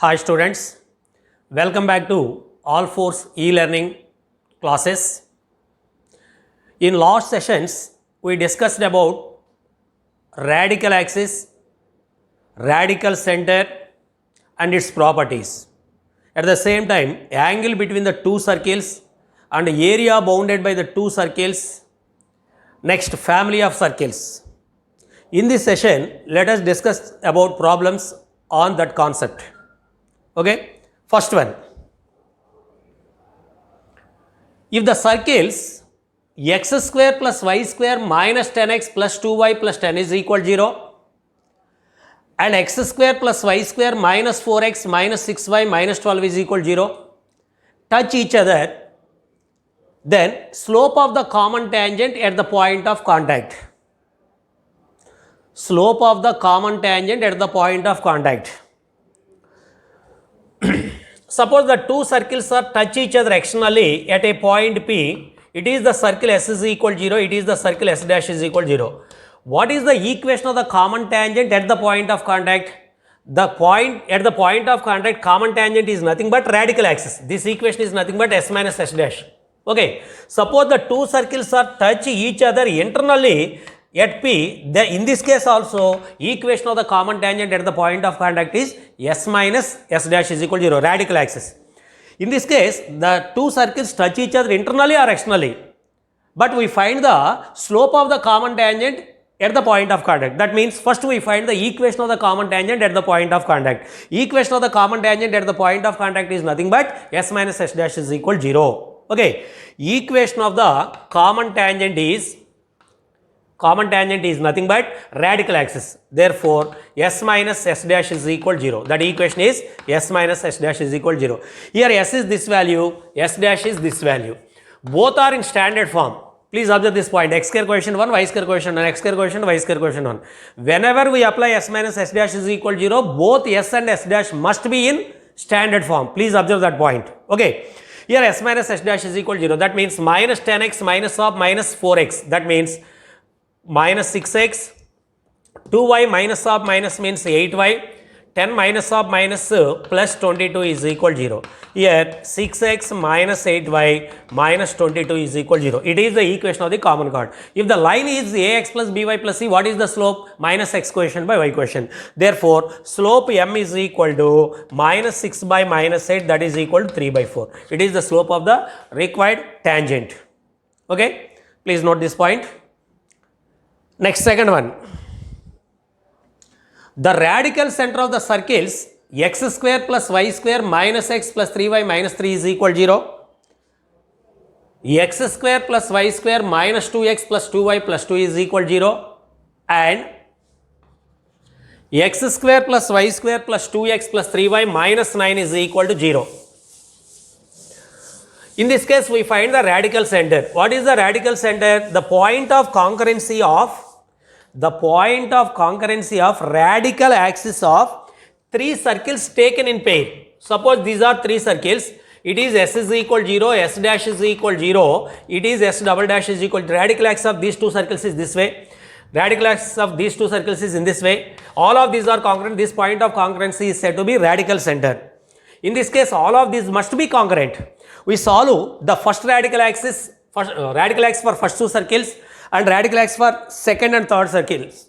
Hi students, welcome back to All Force e-learning classes. In last sessions, we discussed about radical axis, radical center and its properties. At the same time, angle between the two circles and area bounded by the two circles, next family of circles. In this session, let us discuss about problems on that concept. Okay, first one. If the circles x square plus y square minus 10x plus 2y plus 10 is equal to 0 and x square plus y square minus 4x minus 6y minus 12 is equal to 0 touch each other, then slope of the common tangent at the point of contact. Slope of the common tangent at the point of contact. Suppose the two circles are touch each other externally at a point P. It is the circle S is equal to 0. It is the circle S dash is equal to 0. What is the equation of the common tangent at the point of contact? The point at the point of contact, common tangent is nothing but radical axis. This equation is nothing but S minus S dash. Okay. Suppose the two circles are touch each other internally at P, in this case also equation of the common tangent at the point of contact is S minus S dash is equal to 0, radical axis. In this case, the two circles touch each other internally or externally, but we find the slope of the common tangent at the point of contact. That means first we find the equation of the common tangent at the point of contact. Equation of the common tangent at the point of contact is nothing but S minus S dash is equal to 0. Okay. Equation of the common tangent is nothing but radical axis. Therefore, S minus S dash is equal to 0. That equation is S minus S dash is equal to 0. Here S is this value, S dash is this value. Both are in standard form. Please observe this point, x square coefficient 1, y square coefficient 1, x square coefficient, y square coefficient 1. Whenever we apply S minus S dash is equal to 0, both S and S dash must be in standard form. Please observe that point. Okay. Here S minus S dash is equal to 0. That means minus 10x minus of minus 4x. That means minus 6x, 2y minus of minus means 8y, 10 minus of minus plus 22 is equal to 0. Here 6x minus 8y minus 22 is equal to 0. It is the equation of the common chord. If the line is ax plus by plus c, what is the slope? Minus x coefficient by y coefficient. Therefore, slope m is equal to minus 6 by minus 8, that is equal to 3 by 4. It is the slope of the required tangent. Okay, please note this point. Next, second one. The radical center of the circles x square plus y square minus x plus 3y minus 3 is equal to 0. X square plus y square minus 2x plus 2y plus 2 is equal to 0. And x square plus y square plus 2x plus 3y minus 9 is equal to 0. In this case, we find the radical center. What is the radical center? The point of concurrency of radical axis of three circles taken in pair. Suppose these are three circles. It is S is equal to 0, S dash is equal to 0, it is S double dash is equal to radical axis of these two circles is this way. Radical axis of these two circles is in this way. All of these are congruent. This point of congruency is said to be radical center. In this case, all of these must be congruent. We solve the first radical axis, radical axis for first two circles and radical axis for second and third circles.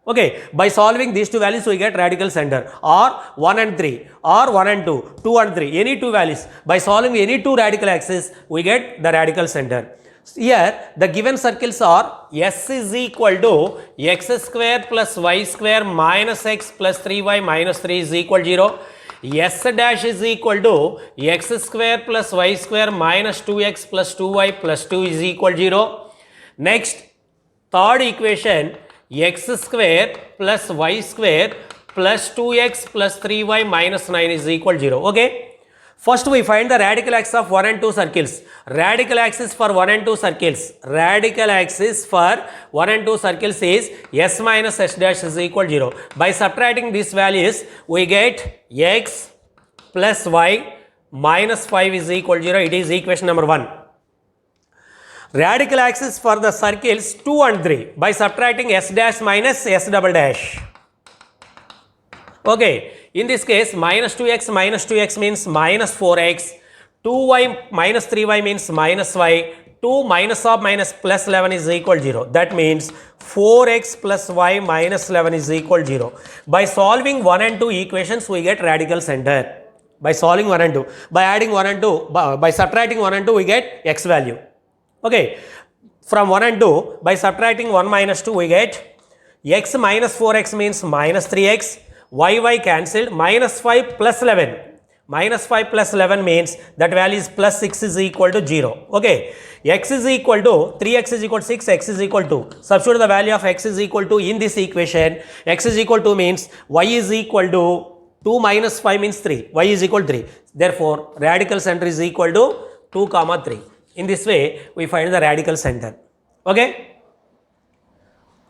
Okay, by solving these two values we get radical center, or 1 and 3, or 1 and 2, 2 and 3, any two values. By solving any two radical axis we get the radical center. Here the given circles are S is equal to x square plus y square minus x plus 3y minus 3 is equal to 0. S dash is equal to x square plus y square minus 2x plus 2y plus 2 is equal to 0. Next, third equation, x square plus y square plus 2x plus 3y minus 9 is equal to 0. Okay. First we find the radical axis of 1 and 2 circles. Radical axis for 1 and 2 circles. Radical axis for 1 and 2 circles is S minus S dash is equal to 0. By subtracting these values, we get x plus y minus 5 is equal to 0. It is equation number 1. Radical axis for the circles 2 and 3. By subtracting S dash minus S double dash. Okay. In this case, minus 2x means minus 4x, 2y minus 3y means minus y, 2 minus of minus plus 11 is equal 0. That means 4x plus y minus 11 is equal 0. By solving 1 and 2 equations, we get radical center. By solving 1 and 2, by adding 1 and 2, by subtracting 1 and 2, we get x value. Okay, from 1 and 2, by subtracting 1 minus 2, we get x minus 4x means minus 3x, y cancelled, minus 5 plus 11. Minus 5 plus 11 means that value is plus 6 is equal to 0. Okay, x is equal to 3x is equal to 6, x is equal to, substitute the value of x is equal to in this equation. X is equal to means y is equal to 2 minus 5 means 3, y is equal to 3. Therefore, radical center is equal to 2 comma 3. In this way, we find the radical center. Okay.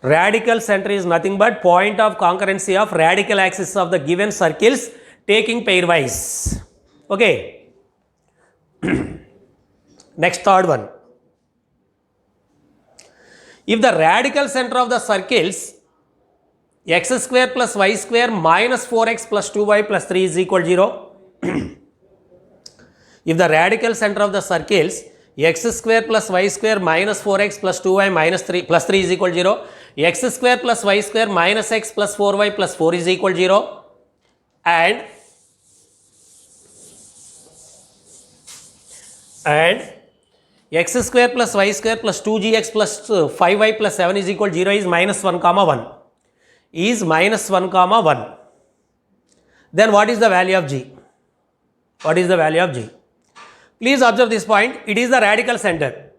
Radical center is nothing but point of concurrency of radical axis of the given circles taking pairwise. Okay. Next, third one. If the radical center of the circles x square plus y square minus 4x plus 2y plus 3 is equal to 0. If the radical center of the circles x square plus y square minus 4x plus 2y minus 3 plus 3 is equal to 0, x square plus y square minus x plus 4y plus 4 is equal to 0, and x square plus y square plus 2gx plus 5y plus 7 is equal to 0 is minus 1 comma 1. Is minus 1 comma 1. Then what is the value of g? What is the value of g? Please observe this point. It is the radical center.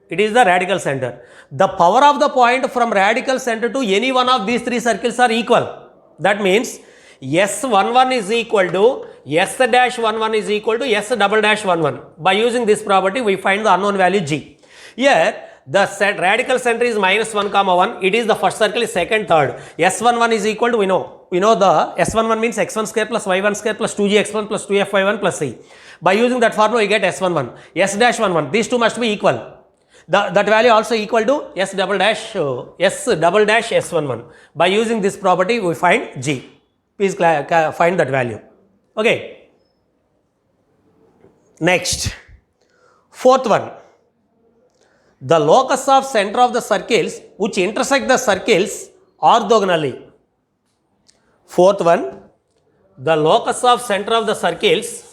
It is the radical center. The power of the point from radical center to any one of these three circles are equal. That means S11 is equal to S dash 11 is equal to S double dash 11. By using this property, we find the unknown value g. Here, the radical center is minus 1 comma 1. It is the first circle is second, third. S11 is equal to, we know the S11 means x1 square plus y1 square plus 2gx1 plus 2fy1 plus c. By using that formula, we get S11. S dash 11. These two must be equal. That value also equal to S double dash S11. By using this property, we find g. Please find that value. Okay. Next, fourth one. The locus of center of the circles which intersect the circles orthogonally. Fourth one, the locus of center of the circles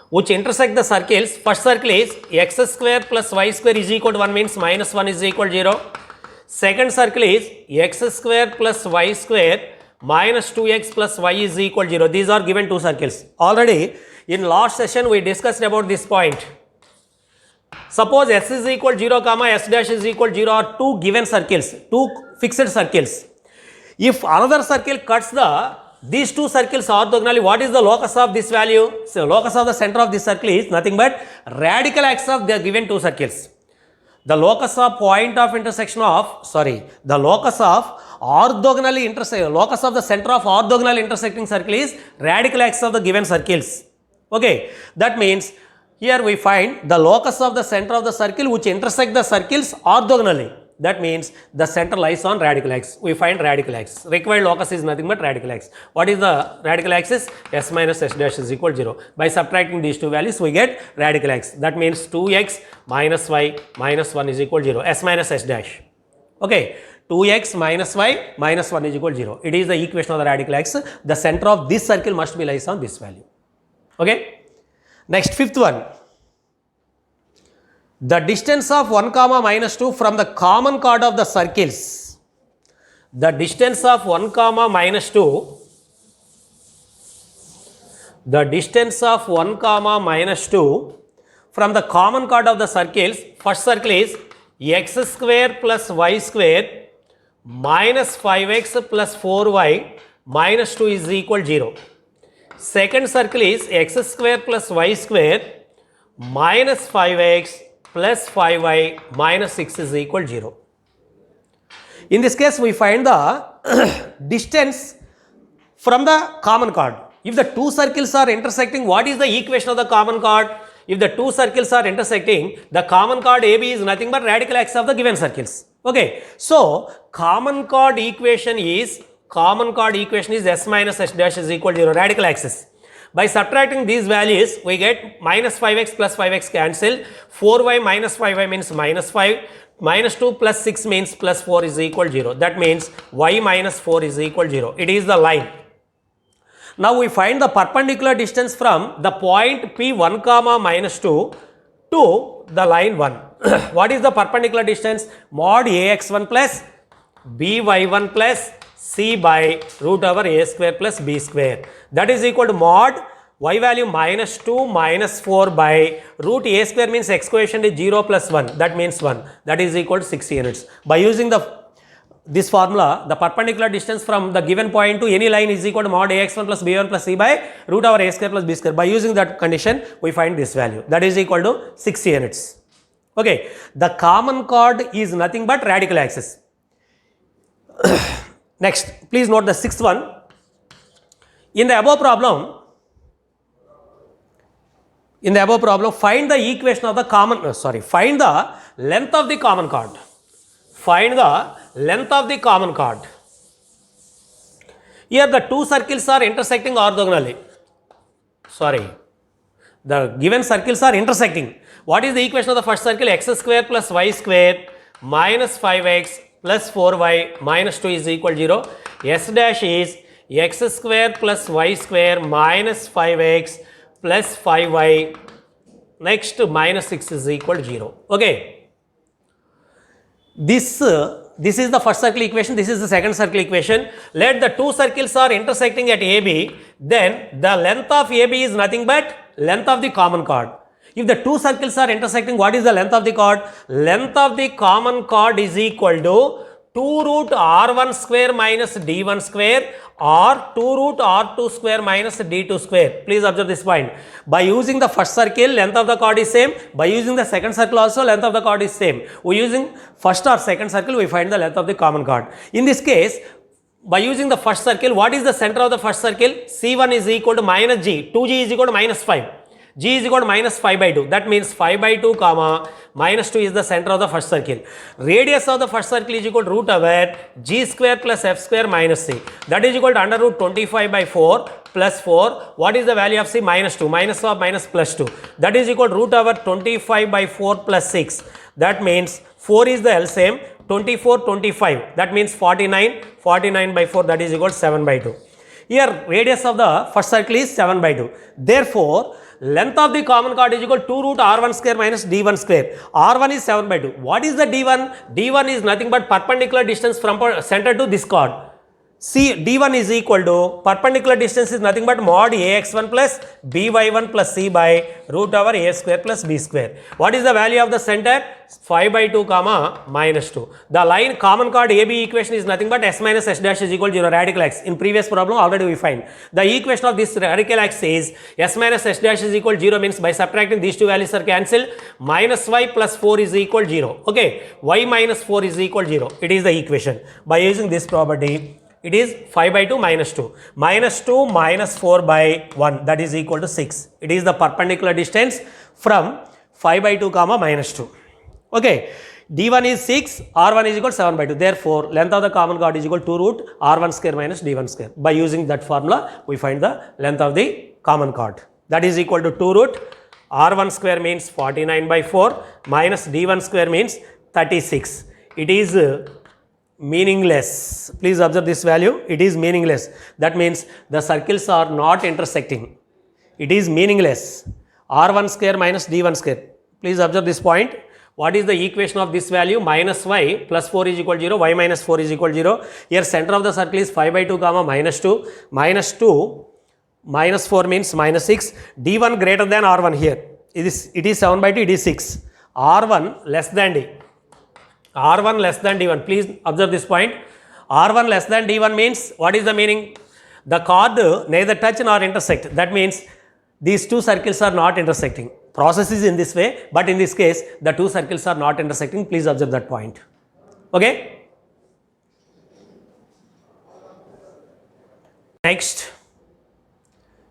which intersect the circles. First circle is x square plus y square is equal to 1 means minus 1 is equal to 0. Second circle is x square plus y square minus 2x plus y is equal to 0. These are given two circles. Already in last session we discussed about this point. Suppose s is equal to 0 comma s dash is equal to 0 are two given circles, two fixed circles. If another circle cuts these two circles orthogonally, what is the locus of this value? So locus of the center of this circle is nothing but radical axis of the given two circles. The locus of point of intersection of, the locus of orthogonally intersect, locus of the center of orthogonally intersecting circle is radical axis of the given circles. Okay, that means here we find the locus of the center of the circle which intersect the circles orthogonally. That means the center lies on radical axis. We find radical axis. Required locus is nothing but radical axis. What is the radical axis? S minus s dash is equal to 0. By subtracting these two values, we get radical axis. That means 2x minus y minus 1 is equal to 0. S minus s dash. Okay. 2x minus y minus 1 is equal to 0. It is the equation of the radical axis. The center of this circle must be lies on this value. Okay. Next, fifth one. The distance of 1 comma minus 2 from the common chord of the circles. The distance of 1 comma minus 2. The distance of 1 comma minus 2 from the common chord of the circles. First circle is x square plus y square minus 5x plus 4y minus 2 is equal to 0. Second circle is x square plus y square minus 5x plus 5y minus 6 is equal to 0. In this case, we find the distance from the common chord. If the two circles are intersecting, what is the equation of the common chord? If the two circles are intersecting, the common chord AB is nothing but radical axis of the given circles. Okay. So, common chord equation is common chord equation is s minus s dash is equal to 0, radical axis. By subtracting these values, we get minus 5x plus 5x cancel, 4y minus 5y means minus 5, minus 2 plus 6 means plus 4 is equal to 0. That means y minus 4 is equal to 0. It is the line. Now we find the perpendicular distance from the point P1 comma minus 2 to the line 1. What is the perpendicular distance? Mod ax1 plus by1 plus c by root over a square plus b square. That is equal to mod y value minus 2 minus 4 by root a square means x coefficient is 0 plus 1. That means 1. That is equal to 60 units. By using this formula, the perpendicular distance from the given point to any line is equal to mod ax1 plus b1 plus c by root over a square plus b square. By using that condition, we find this value. That is equal to 60 units. Okay. The common chord is nothing but radical axis. Next, please note the sixth one. In the above problem, find the equation of the find the length of the common chord. Find the length of the common chord. Here the two circles are intersecting orthogonally. The given circles are intersecting. What is the equation of the first circle? X square plus y square minus 5x plus 4y minus 2 is equal to 0. S dash is x square plus y square minus 5x plus 5y, next minus 6 is equal to 0. Okay. This is the first circle equation, this is the second circle equation. Let the two circles are intersecting at AB, then the length of AB is nothing but length of the common chord. If the two circles are intersecting, what is the length of the chord? Length of the common chord is equal to 2 root r1 square minus d1 square or 2 root r2 square minus d2 square. Please observe this point. By using the first circle, length of the chord is same. By using the second circle also, length of the chord is same. We using first or second circle, we find the length of the common chord. In this case, by using the first circle, what is the center of the first circle? C1 is equal to minus g. 2g is equal to minus 5. G is equal to minus 5 by 2. That means 5 by 2 comma minus 2 is the center of the first circle. Radius of the first circle is equal to root over g square plus f square minus c. That is equal to under root 25 by 4 plus 4. What is the value of c? Minus 2. Minus of minus plus 2. That is equal to root over 25 by 4 plus 6. That means 4 is the LCM. 24, 25. That means 49. 49 by 4. That is equal to 7 by 2. Here radius of the first circle is 7 by 2. Therefore, length of the common chord is equal to 2 root r1 square minus d1 square. R1 is 7 by 2. What is the d1? D1 is nothing but perpendicular distance from center to this chord. See, d1 is equal to perpendicular distance is nothing but mod ax1 plus by1 plus c by root over a square plus b square. What is the value of the center? 5 by 2 comma minus 2. The line common chord AB equation is nothing but s minus s dash is equal to 0, radical axis. In previous problem already we find. The equation of this radical axis is s minus s dash is equal to 0 means by subtracting these two values are cancelled. Minus y plus 4 is equal to 0. Okay. Y minus 4 is equal to 0. It is the equation. By using this property, it is 5 by 2 minus 2. Minus 2 minus 4 by 1, that is equal to 6. It is the perpendicular distance from 5 by 2 comma minus 2. Okay. D1 is 6, R1 is equal to 7 by 2. Therefore, length of the common chord is equal to 2 root R1 square minus D1 square. By using that formula, we find the length of the common chord. That is equal to 2 root R1 square means 49 by 4 minus D1 square means 36. It is meaningless. Please observe this value. It is meaningless. That means the circles are not intersecting. It is meaningless. R1 square minus D1 square. Please observe this point. What is the equation of this value? Minus y plus 4 is equal to 0. Y minus 4 is equal to 0. Here center of the circle is 5 by 2 comma minus 2. Minus 2 minus 4 means minus 6. D1 greater than R1 here. It is 7 by 2. It is 6. R1 less than D. R1 less than D1. Please observe this point. R1 less than D1 means, what is the meaning? The chord neither touch nor intersect. That means these two circles are not intersecting. Process is in this way, but in this case, the two circles are not intersecting. Please observe that point. Okay. Next,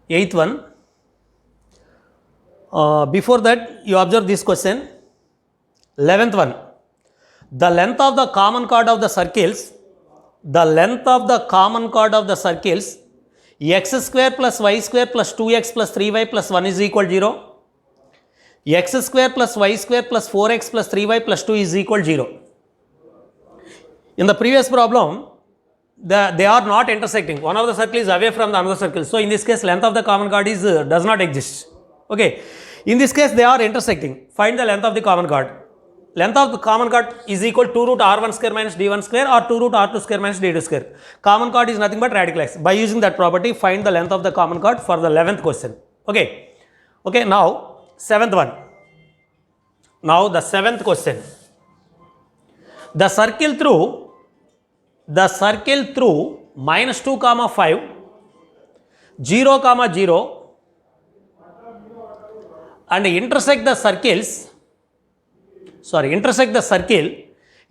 8th one. Before that, you observe this question. 11th one. The length of the common chord of the circles the length of the common chord of the circles x square plus y square plus 2x plus 3y plus 1 is equal 0, x square plus y square plus 4x plus 3y plus 2 is equal 0. In the previous problem, they are not intersecting. One of the circle is away from the another circle. So in this case, length of the common chord is does not exist. Okay. In this case, they are intersecting. Find the length of the common chord. Length of the common chord is equal to 2 root r1 square minus d1 square or 2 root r2 square minus d2 square. Common chord is nothing but radical x. By using that property, find the length of the common chord for the 11th question. Okay. Okay. Now 7th one. Now the 7th question. The circle through minus 2 comma 5, 0 comma 0 and intersect the circle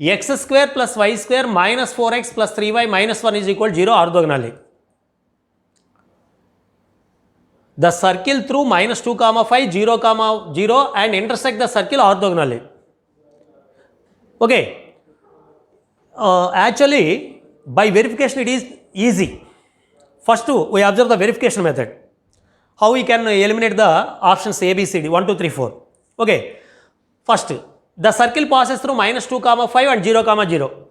x square plus y square minus 4x plus 3y minus 1 is equal 0 orthogonally. The circle through minus 2 comma 5, 0 comma 0 and intersect the circle orthogonally. Okay. Actually, by verification it is easy. First we observe the verification method. How we can eliminate the options A, B, C, D, 1, 2, 3, 4. Okay. First, the circle passes through minus 2 comma 5 and 0 comma 0.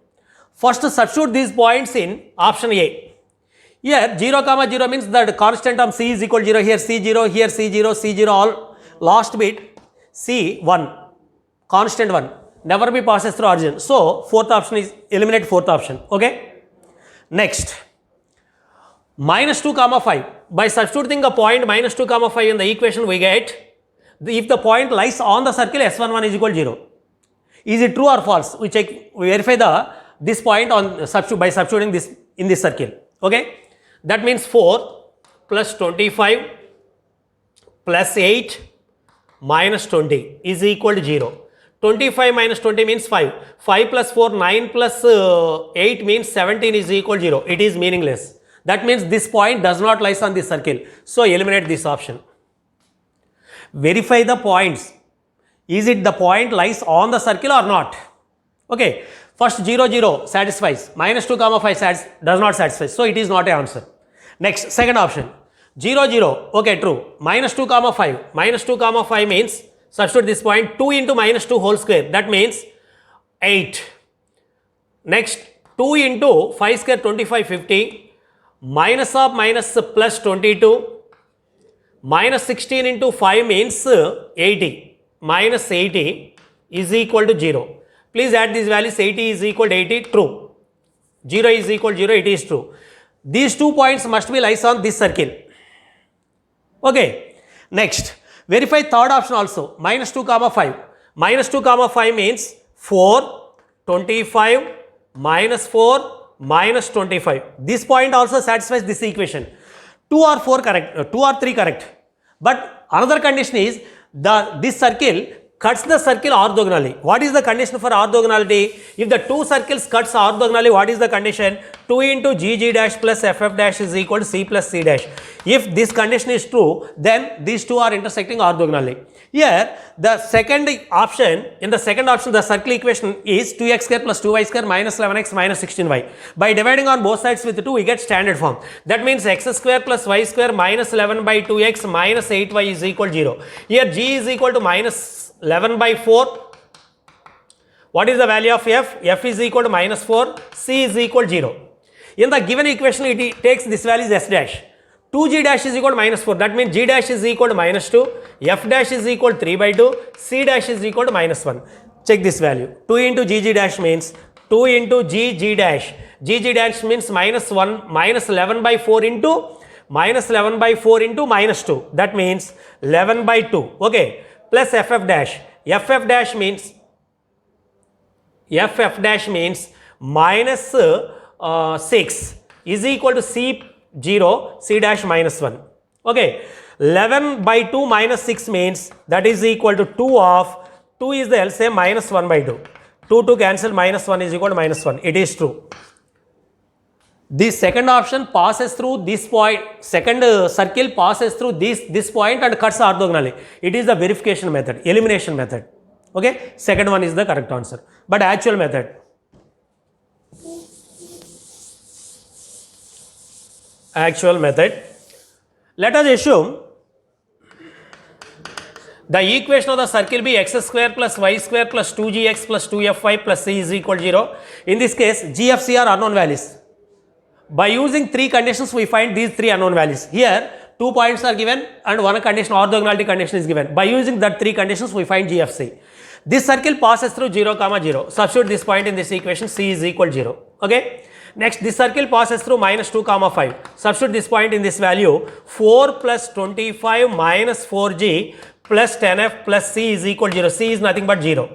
First substitute these points in option A. Here 0 comma 0 means that constant term C is equal 0, here C0, here C0, C0 all last bit C1, constant 1. Never be passes through origin. So, fourth option is eliminate fourth option. Okay. Next, minus 2 comma 5. By substituting a point minus 2 comma 5 in the equation, we get if the point lies on the circle S11 is equal 0. Is it true or false? We verify this point on by substituting this in this circle. Okay. That means 4 plus 25 plus 8 minus 20 is equal to 0. 25 minus 20 means 5. 5 plus 4, 9 plus 8 means 17 is equal to 0. It is meaningless. That means this point does not lie on this circle. So, eliminate this option. Verify the points. Is it the point lies on the circle or not? Okay. First 0, 0 satisfies. Minus 2 comma 5 does not satisfy. So, it is not an answer. Next, second option. 0, 0. Okay, true. Minus 2 comma 5. Minus 2 comma 5 means substitute this point 2 into minus 2 whole square, that means 8. Next 2 into 5 square 25 50 minus of minus plus 22 minus 16 into 5 means 80 minus 80 is equal to 0. Please add these values. 80 is equal to 80, true. 0 is equal to 0, it is true. These 2 points must be lies on this circle. Okay. Next, verify third option also, minus 2 comma 5. Minus 2 comma 5 means 4, 25, minus 4, minus 25. This point also satisfies this equation. 2 or 4 correct, 2 or 3 correct. But another condition is this circle cuts the circle orthogonally. What is the condition for orthogonality? If the two circles cuts orthogonally, what is the condition? 2 into GG dash plus FF dash is equal to C plus C dash. If this condition is true, then these two are intersecting orthogonally. Here, the second option, in the second option, the circle equation is 2x square plus 2y square minus 11x minus 16y. By dividing on both sides with 2, we get standard form. That means x square plus y square minus 11 by 2x minus 8y is equal to 0. Here, g is equal to minus 11 by 4. What is the value of f? F is equal to minus 4, c is equal to 0. In the given equation, it takes this value is s dash. 2g dash is equal to minus 4. That means g dash is equal to minus 2, f dash is equal to 3 by 2, c dash is equal to minus 1. Check this value. 2 into gg dash means 2 into gg dash. Gg dash means minus 1 minus 11 by 4 into minus 11 by 4 into minus 2. That means 11 by 2. Okay. Plus ff dash. Ff dash means minus 6 is equal to C0, C dash minus 1. Okay. 11 by 2 minus 6 means that is equal to 2 of 2 is the LCM minus 1 by 2. 2 to cancel, minus 1 is equal to minus 1. It is true. This second option passes through this point, second circle passes through this point and cuts orthogonally. It is the verification method, elimination method. Okay, second one is the correct answer. But actual method, actual method. Let us assume the equation of the circle be x square plus y square plus 2gx plus 2fy plus c is equal to 0. In this case, g, f, c are unknown values. By using three conditions, we find these three unknown values. Here, 2 points are given and one condition, orthogonality condition is given. By using that three conditions, we find g, f, c. This circle passes through 0, 0. Substitute this point in this equation, c is equal to 0. Okay. Next, this circle passes through minus 2, 5. Substitute this point in this value, 4 plus 25 minus 4g plus 10f plus c is equal to 0. C is nothing but 0.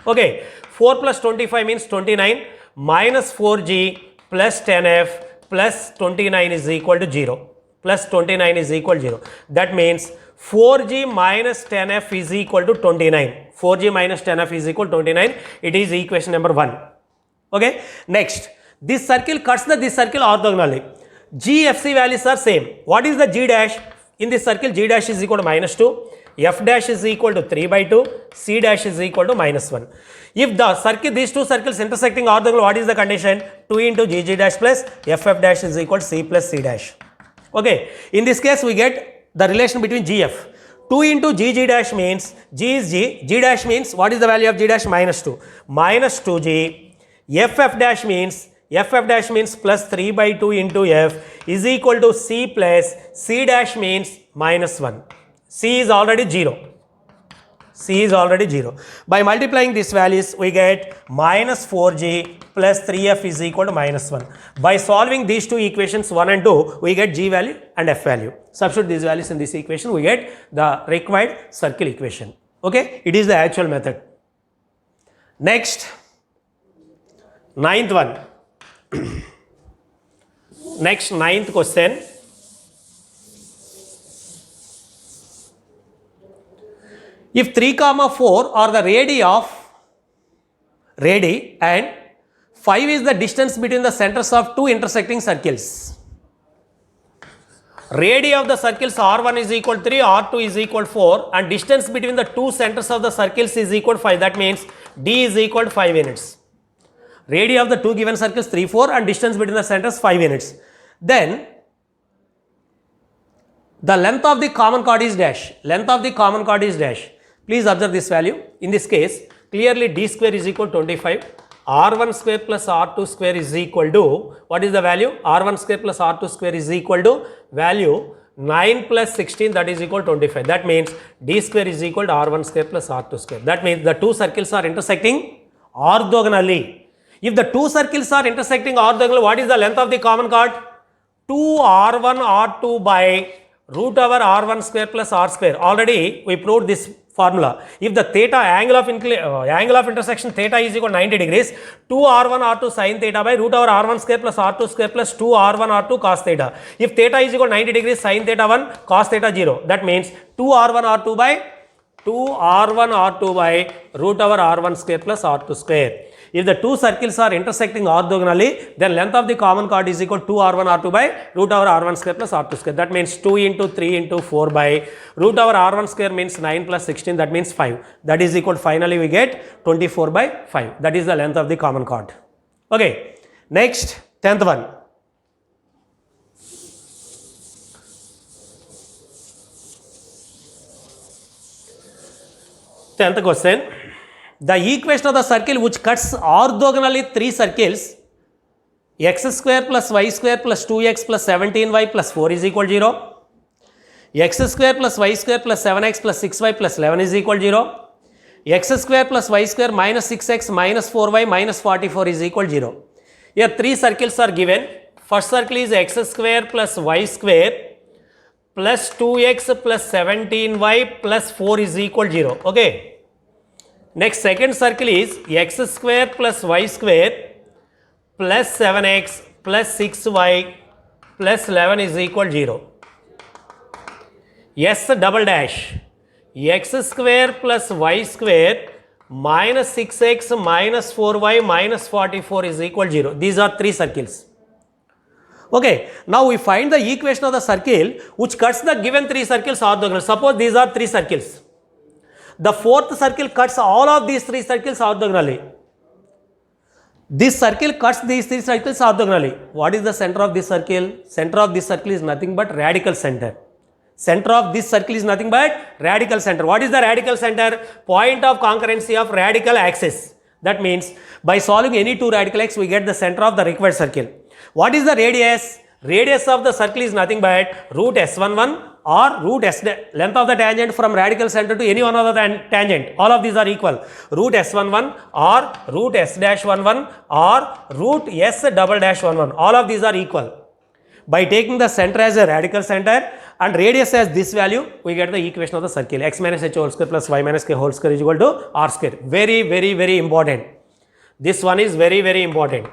Okay. 4 plus 25 means 29 minus 4g plus 10f plus 29 is equal to 0. Plus 29 is equal to 0. That means 4g minus 10f is equal to 29. 4g minus 10f is equal to 29. It is equation number 1. Okay. Next, this circle cuts this circle orthogonally. G, F, C values are same. What is the G dash? In this circle, G dash is equal to minus 2. F dash is equal to 3 by 2. C dash is equal to minus 1. If the circle, these two circles intersecting orthogonal, what is the condition? 2 into G dash plus F dash is equal to C plus C dash. Okay. In this case, we get the relation between G, F. 2 into G dash means G is G. G dash means what is the value of G dash? Minus 2. Minus 2G. F dash means plus 3 by 2 into F is equal to C plus C dash means minus 1. C is already 0. C is already 0. By multiplying these values, we get minus 4G plus 3F is equal to minus 1. By solving these two equations 1 and 2, we get G value and F value. Substitute these values in this equation, we get the required circle equation. Okay, it is the actual method. Next, ninth one. Next, ninth question. If 3, 4 are the radii and 5 is the distance between the centers of two intersecting circles. Radii of the circles R1 is equal to 3, R2 is equal to 4 and distance between the two centers of the circles is equal to 5. That means D is equal to 5 units. Radii of the two given circles 3, 4 and distance between the centers 5 units. Then the length of the common chord is dash. Length of the common chord is dash. Please observe this value. In this case, clearly D square is equal to 25. R1 square plus R2 square is equal to, what is the value? R1 square plus R2 square is equal to value 9 plus 16, that is equal to 25. That means D square is equal to R1 square plus R2 square. That means the two circles are intersecting orthogonally. If the two circles are intersecting orthogonally, what is the length of the common chord? 2R1 R2 by root over R1 square plus R square. Already we proved this formula. If the theta angle of intersection theta is equal to 90 degrees, 2R1 R2 sin theta by root over R1 square plus R2 square plus 2R1 R2 cos theta. If theta is equal to 90 degrees, sin theta 1, cos theta 0. That means 2R1 R2 by root over R1 square plus R2 square. If the two circles are intersecting orthogonally, then length of the common chord is equal to 2R1 R2 by root over R1 square plus R2 square. That means 2 into 3 into 4 by root over R1 square means 9 plus 16, that means 5. That is equal to, finally we get 24 by 5. That is the length of the common chord. Okay. Next, 10th one. Tenth question. The equation of the circle which cuts orthogonally three circles, x square plus y square plus 2x plus 17y plus 4 is equal to 0, x square plus y square plus 7x plus 6y plus 11 is equal to 0, x square plus y square minus 6x minus 4y minus 44 is equal to 0. Here three circles are given. First circle is x square plus y square plus 2x plus 17y plus 4 is equal to 0. Okay. Next, second circle is x square plus y square plus 7x plus 6y plus 11 is equal to 0. S double dash x square plus y square minus 6x minus 4y minus 44 is equal to 0. These are three circles. Okay. Now, we find the equation of the circle which cuts the given three circles orthogonal. Suppose these are three circles. The fourth circle cuts all of these three circles orthogonally. This circle cuts these three circles orthogonally. What is the center of this circle? Center of this circle is nothing but radical center. Center of this circle is nothing but radical center. What is the radical center? Point of concurrency of radical axis. That means by solving any two radical x, we get the center of the required circle. What is the radius? Radius of the circle is nothing but root s11 or root s length of the tangent from radical center to any one of the tangent. All of these are equal. Root s11 or root s dash 11 or root s double dash 11. All of these are equal. By taking the center as a radical center and radius as this value, we get the equation of the circle. X minus h whole square plus y minus k whole square is equal to r square. Very, very, very important. This one is very, very important.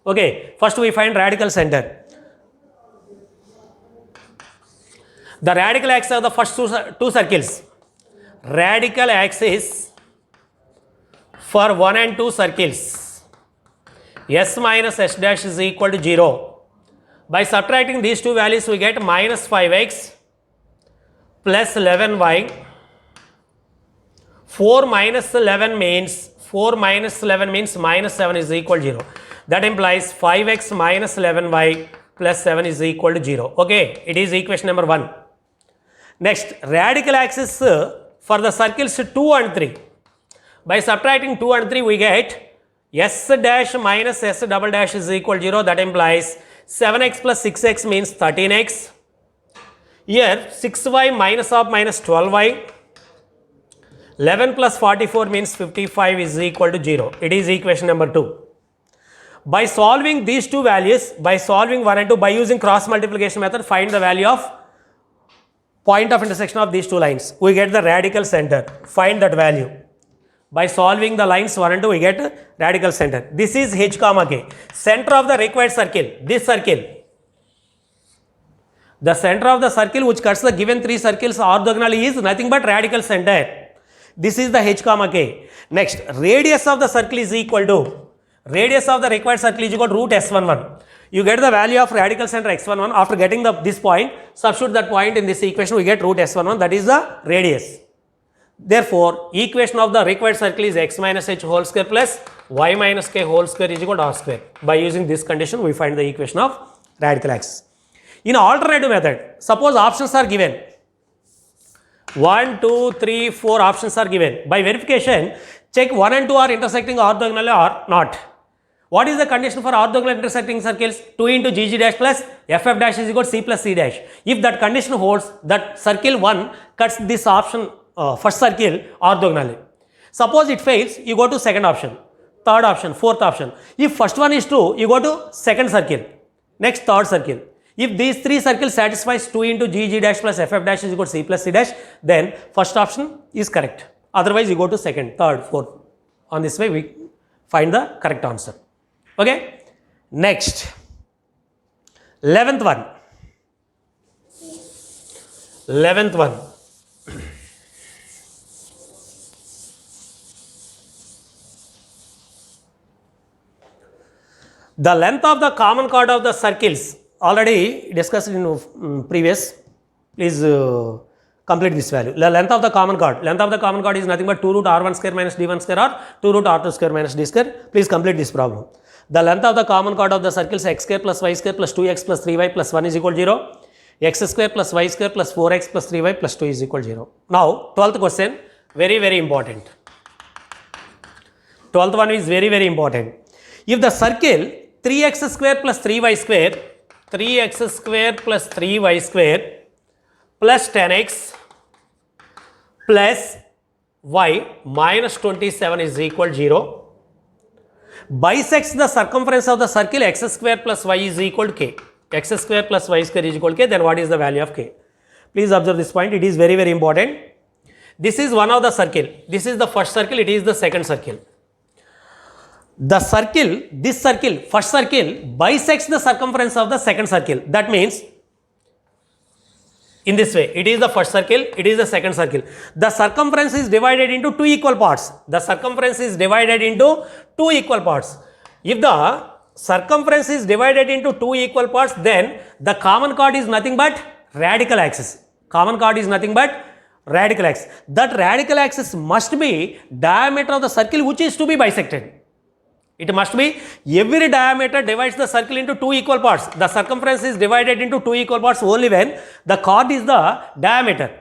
Okay, first we find radical center. The radical axis of the first two circles. Radical axis for 1 and 2 circles. S minus s dash is equal to 0. By subtracting these two values, we get minus 5x plus 11y. 4 minus 11 means minus 7 is equal to 0. That implies 5x minus 11y plus 7 is equal to 0. Okay, it is equation number 1. Next, radical axis for the circles 2 and 3. By subtracting 2 and 3, we get s dash minus s double dash is equal to 0. That implies 7x plus 6x means 13x. Here 6y minus of minus 12y. 11 plus 44 means 55 is equal to 0. It is equation number 2. By solving these two values, by solving 1 and 2, by using cross multiplication method, find the value of point of intersection of these two lines. We get the radical center. Find that value. By solving the lines 1 and 2, we get radical center. This is h comma k. Center of the required circle. This circle. The center of the circle which cuts the given three circles orthogonally is nothing but radical center. This is the h comma k. Next, radius of the circle is equal to, radius of the required circle is equal to root s11. You get the value of radical center x11. After getting this point, substitute that point in this equation, we get root s11. That is the radius. Therefore, equation of the required circle is x minus h whole square plus y minus k whole square is equal to r square. By using this condition, we find the equation of radical axis. In an alternative method, suppose options are given. 1, 2, 3, 4 options are given. By verification, check 1 and 2 are intersecting orthogonally or not. What is the condition for orthogonal intersecting circles? 2 into gg dash plus ff dash is equal to c plus c dash. If that condition holds, that circle 1 cuts this option first circle orthogonally. Suppose it fails, you go to second option, third option, fourth option. If first one is true, you go to second circle, next third circle. If these three circles satisfies 2 into gg dash plus ff dash is equal to c plus c dash, then first option is correct. Otherwise, you go to second, third, fourth. On this way, we find the correct answer. Okay. Next, 11th one. 11th one. The length of the common chord of the circles, already discussed in previous. Please complete this value. The length of the common chord. Length of the common chord is nothing but 2 root r1 square minus d1 square or 2 root r2 square minus d square. Please complete this problem. The length of the common chord of the circles x square plus y square plus 2x plus 3y plus 1 is equal to 0. X square plus y square plus 4x plus 3y plus 2 is equal to 0. Now, 12th question, very, very important. 12th one is very, very important. If the circle 3x square plus 3y square, 3x square plus 3y square plus 10x plus y minus 27 is equal to 0, bisects the circumference of the circle x square plus y is equal to k. X square plus y square is equal to k, then what is the value of k? Please observe this point, it is very, very important. This is one of the circle. This is the first circle, it is the second circle. The circle, this circle, first circle bisects the circumference of the second circle. That means, in this way, it is the first circle, it is the second circle. The circumference is divided into two equal parts. The circumference is divided into two equal parts. If the circumference is divided into two equal parts, then the common chord is nothing but radical axis. Common chord is nothing but radical axis. That radical axis must be diameter of the circle which is to be bisected. It must be every diameter divides the circle into two equal parts. The circumference is divided into two equal parts only when the chord is the diameter.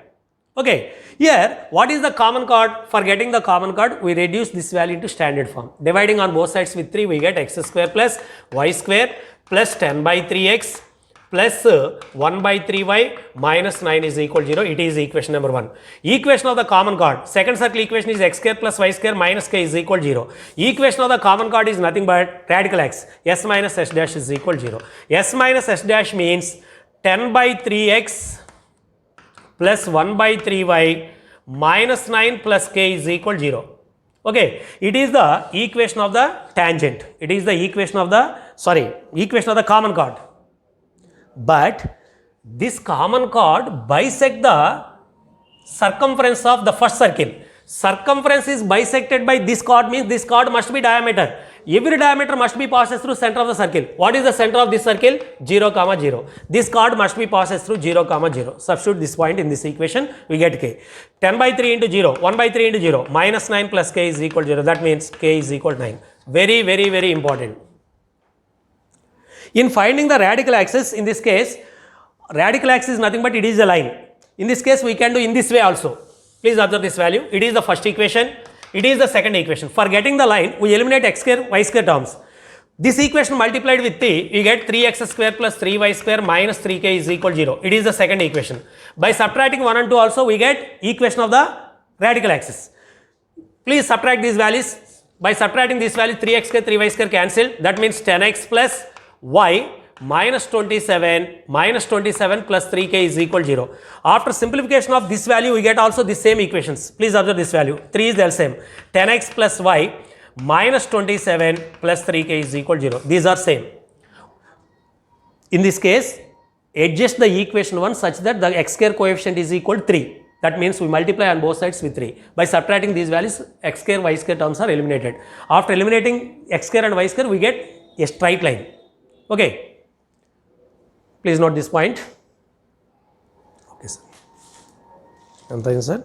Okay. Here, what is the common chord? For getting the common chord, we reduce this value into standard form. Dividing on both sides with 3, we get x square plus y square plus 10 by 3x plus 1 by 3y minus 9 is equal to 0. It is equation number 1. Equation of the common chord. Second circle equation is x square plus y square minus k is equal to 0. Equation of the common chord is nothing but radical x. S minus s dash is equal to 0. S minus s dash means 10 by 3x plus 1 by 3y minus 9 plus k is equal to 0. Okay, it is the equation of the tangent. It is the equation of the, equation of the common chord. But this common chord bisect the circumference of the first circle. Circumference is bisected by this chord, means this chord must be diameter. Every diameter must be passes through center of the circle. What is the center of this circle? 0, 0. This chord must be passes through 0, 0. Substitute this point in this equation, we get k. 10 by 3 into 0, 1 by 3 into 0, minus 9 plus k is equal to 0. That means k is equal to 9. Very, very, very important. In finding the radical axis, in this case, radical axis is nothing but it is a line. In this case, we can do in this way also. Please observe this value. It is the first equation. It is the second equation. For getting the line, we eliminate x square, y square terms. This equation multiplied with t, we get 3x square plus 3y square minus 3k is equal to 0. It is the second equation. By subtracting 1 and 2 also, we get equation of the radical axis. Please subtract these values. By subtracting these values, 3x square, 3y square cancel. That means 10x plus y minus 27 minus 27 plus 3k is equal to 0. After simplification of this value, we get also the same equations. Please observe this value. 3 is the same. 10x plus y minus 27 plus 3k is equal to 0. These are same. In this case, adjust the equation 1 such that the x square coefficient is equal to 3. That means we multiply on both sides with 3. By subtracting these values, x square, y square terms are eliminated. After eliminating x square and y square, we get a straight line. Okay. Please note this point. Okay, sir. Sir.